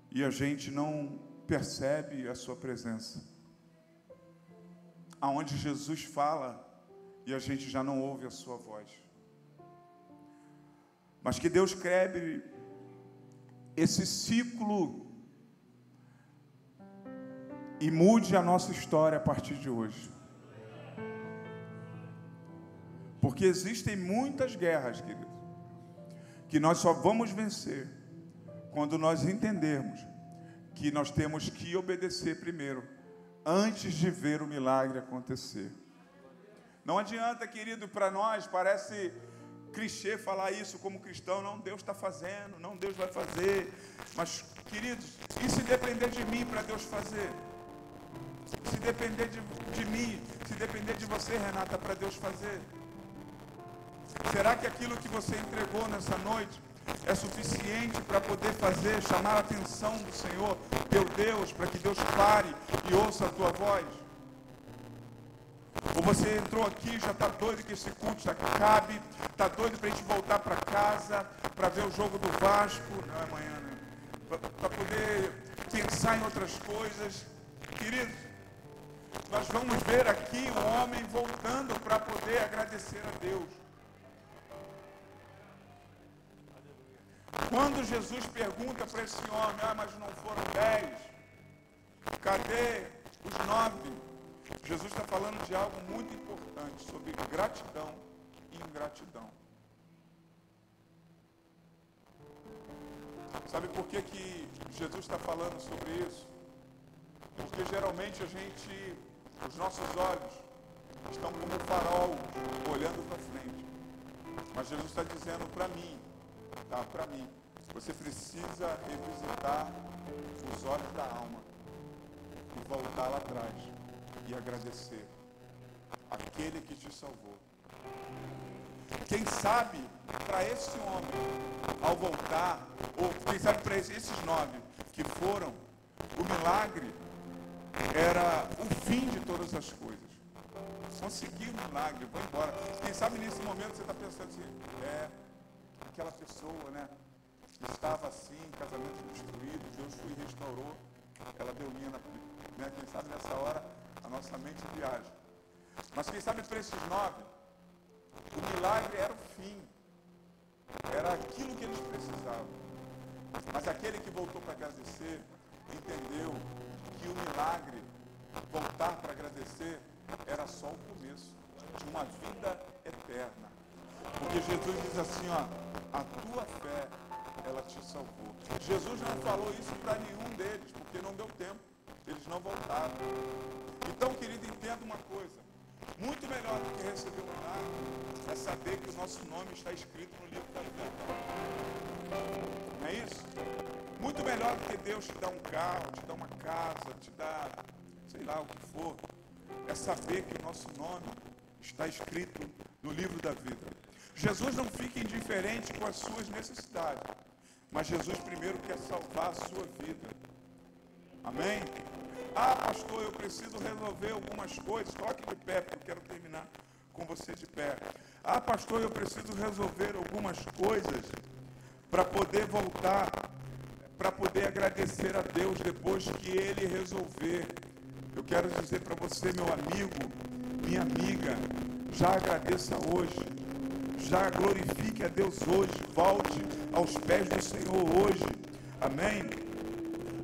e a gente não percebe a sua presença, aonde Jesus fala e a gente já não ouve a sua voz. Mas que Deus quebre esse ciclo e mude a nossa história a partir de hoje. Porque existem muitas guerras, querido, que nós só vamos vencer quando nós entendermos que nós temos que obedecer primeiro, antes de ver o milagre acontecer. Não adianta, querido, para nós parece clichê falar isso como cristão. Não, Deus está fazendo, não, Deus vai fazer. Mas, queridos, e se depender de mim para Deus fazer? Se depender de mim, se depender de você, Renata, para Deus fazer? Será que aquilo que você entregou nessa noite é suficiente para poder fazer, chamar a atenção do Senhor, teu Deus, para que Deus pare e ouça a tua voz? Ou você entrou aqui e já está doido que esse culto já acabe, está doido para a gente voltar para casa, para ver o jogo do Vasco, não é amanhã, né? Para poder pensar em outras coisas. Queridos, nós vamos ver aqui um homem voltando para poder agradecer a Deus. Quando Jesus pergunta para esse homem, mas não foram 10, cadê os 9? Jesus está falando de algo muito importante, sobre gratidão e ingratidão. Sabe por que Jesus está falando sobre isso? Porque geralmente os nossos olhos estão como farol, olhando para frente. Mas Jesus está dizendo para mim, você precisa revisitar os olhos da alma e voltar lá atrás e agradecer aquele que te salvou. Quem sabe para esse homem, ao voltar, ou quem sabe para esses 9 que foram, o milagre era o fim de todas as coisas. Consegui o milagre, vou embora. Quem sabe nesse momento você está pensando assim, aquela pessoa, né, estava assim, casamento destruído, Deus foi e restaurou, ela deu linha né? Quem sabe nessa hora a nossa mente viaja. Mas quem sabe para esses 9, o milagre era o fim, era aquilo que eles precisavam. Mas aquele que voltou para agradecer, entendeu que o milagre, voltar para agradecer, era só o começo de uma vida eterna. Porque Jesus diz assim, a tua fé, ela te salvou. Jesus não falou isso para nenhum deles, porque não deu tempo. Eles não voltaram. Então, querido, entenda uma coisa. Muito melhor do que receber o milagre é saber que o nosso nome está escrito no livro da vida. Não é isso? Muito melhor do que Deus te dar um carro, te dar uma casa, te dar, sei lá, o que for. É saber que o nosso nome está escrito no livro da vida. Jesus não fica indiferente com as suas necessidades, mas Jesus primeiro quer salvar a sua vida. Amém? Pastor, eu preciso resolver algumas coisas. Coloque de pé, porque eu quero terminar com você de pé. Pastor, eu preciso resolver algumas coisas para poder voltar, para poder agradecer a Deus depois que Ele resolver. Eu quero dizer para você, meu amigo, minha amiga, já agradeça hoje. Já glorifique a Deus hoje, volte aos pés do Senhor hoje, amém?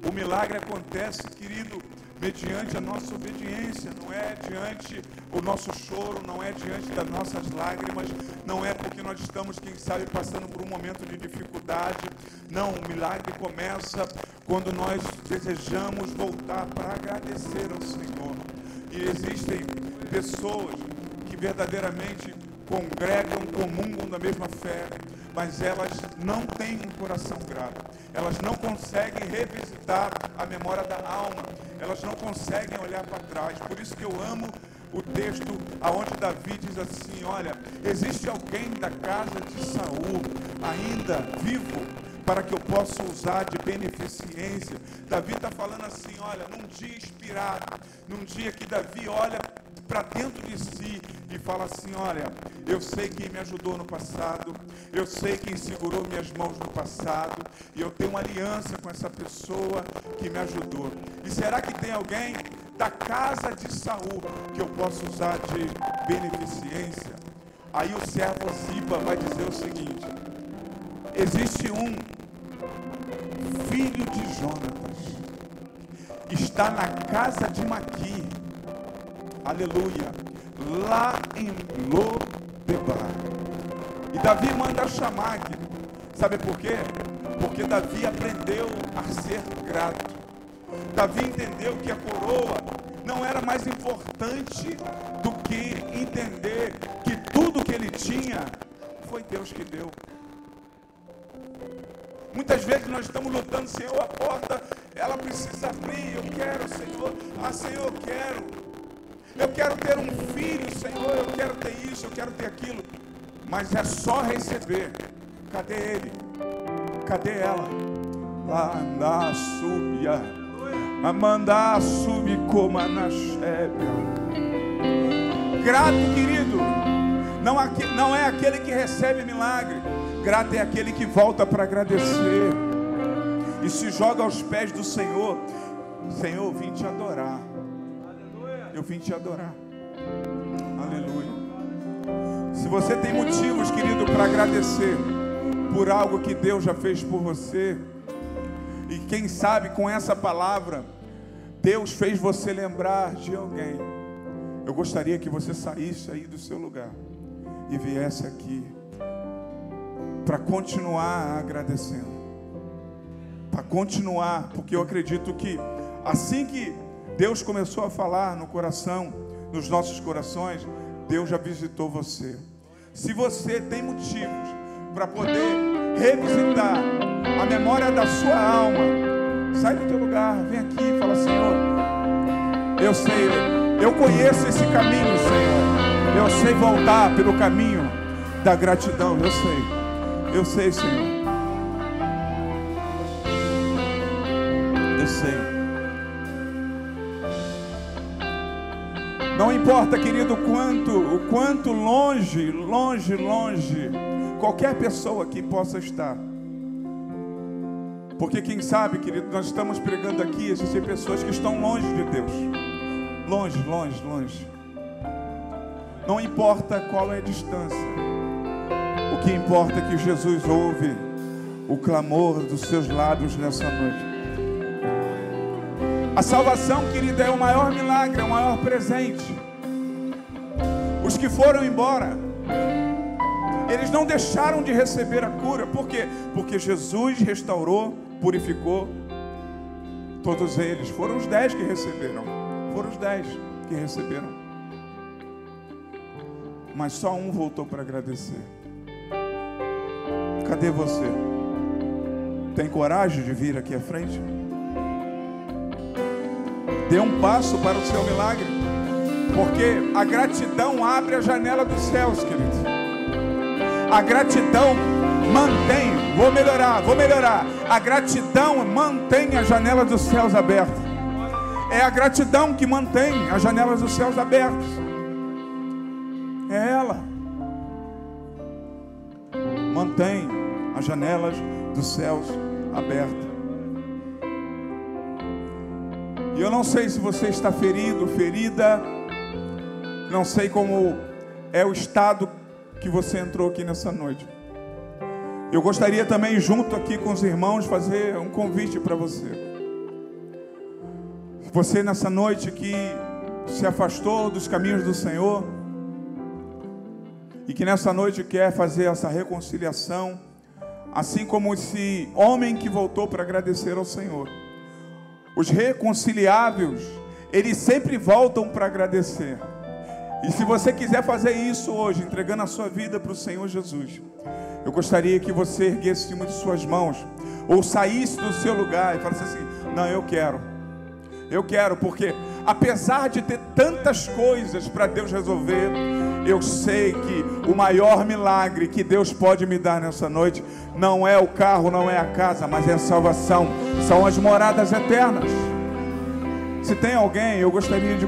O milagre acontece, querido, mediante a nossa obediência, não é diante o nosso choro, não é diante das nossas lágrimas, não é porque nós estamos, quem sabe, passando por um momento de dificuldade, não, o milagre começa quando nós desejamos voltar para agradecer ao Senhor. E existem pessoas que verdadeiramente congregam, comungam da mesma fé, mas elas não têm um coração grato. Elas não conseguem revisitar a memória da alma. Elas não conseguem olhar para trás. Por isso que eu amo o texto aonde Davi diz assim, olha, existe alguém da casa de Saul ainda vivo para que eu possa usar de beneficência. Davi está falando assim, olha, num dia inspirado, num dia que Davi olha para dentro de si e fala assim, olha, eu sei quem me ajudou no passado, eu sei quem segurou minhas mãos no passado, e eu tenho uma aliança com essa pessoa que me ajudou. E será que tem alguém da casa de Saul que eu posso usar de beneficência? Aí o servo Ziba vai dizer o seguinte, Existe um filho de Jonatas, está na casa de Maqui, aleluia, lá em Lodebar. E Davi manda chamar, querido. Sabe por quê? Porque Davi aprendeu a ser grato. Davi entendeu que a coroa não era mais importante do que entender que tudo que ele tinha foi Deus que deu. Muitas vezes nós estamos lutando, Senhor, a porta, ela precisa abrir, eu quero, Senhor, Senhor, eu quero ter um filho, Senhor, eu quero ter isso, eu quero ter aquilo, mas é só receber. Cadê ele? Cadê ela? Lá na subia, amanda sube como na chébia. Grato, querido, não é aquele que recebe milagre. Grato é aquele que volta para agradecer e se joga aos pés do Senhor. Senhor, eu vim te adorar. Eu vim te adorar. Aleluia. Se você tem motivos, querido, para agradecer por algo que Deus já fez por você, e quem sabe com essa palavra Deus fez você lembrar de alguém, eu gostaria que você saísse aí do seu lugar e viesse aqui para continuar agradecendo, para continuar, porque eu acredito que assim que Deus começou a falar no coração, nos nossos corações, Deus já visitou você. Se você tem motivos para poder revisitar a memória da sua alma, sai do teu lugar, vem aqui e fala: Senhor, eu sei, eu conheço esse caminho, Senhor, eu sei voltar pelo caminho da gratidão, eu sei, Senhor. Eu sei. Não importa, querido, o quanto longe qualquer pessoa aqui possa estar. Porque quem sabe, querido, nós estamos pregando aqui, existem pessoas que estão longe de Deus. Longe. Não importa qual é a distância. O que importa é que Jesus ouve o clamor dos seus lábios nessa noite. A salvação, querida, é o maior milagre, é o maior presente. Os que foram embora, eles não deixaram de receber a cura. Por quê? Porque Jesus restaurou, purificou todos eles. Foram os 10 que receberam. Foram os 10 que receberam. Mas só um voltou para agradecer. Cadê você? Tem coragem de vir aqui à frente? Dê um passo para o seu milagre, porque a gratidão abre a janela dos céus, querido. A gratidão mantém, vou melhorar. A gratidão mantém a janela dos céus aberta. É a gratidão que mantém as janelas dos céus abertas. É ela. Mantém as janelas dos céus abertas. E eu não sei se você está ferido, ferida. Não sei como é o estado que você entrou aqui nessa noite. Eu gostaria também, junto aqui com os irmãos, fazer um convite para você. Você nessa noite que se afastou dos caminhos do Senhor e que nessa noite quer fazer essa reconciliação, assim como esse homem que voltou para agradecer ao Senhor. Os reconciliáveis, eles sempre voltam para agradecer. E se você quiser fazer isso hoje, entregando a sua vida para o Senhor Jesus, eu gostaria que você erguesse uma de suas mãos, ou saísse do seu lugar e falasse assim: não, eu quero, porque apesar de ter tantas coisas para Deus resolver, eu sei que o maior milagre que Deus pode me dar nessa noite não é o carro, não é a casa, mas é a salvação, são as moradas eternas. Se tem alguém, eu gostaria de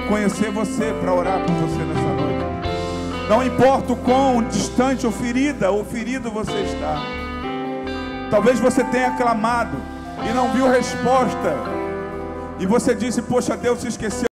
conhecer você para orar por você nessa noite. Não importa o quão distante ou ferido você está. Talvez você tenha clamado e não viu resposta. E você disse: poxa, Deus se esqueceu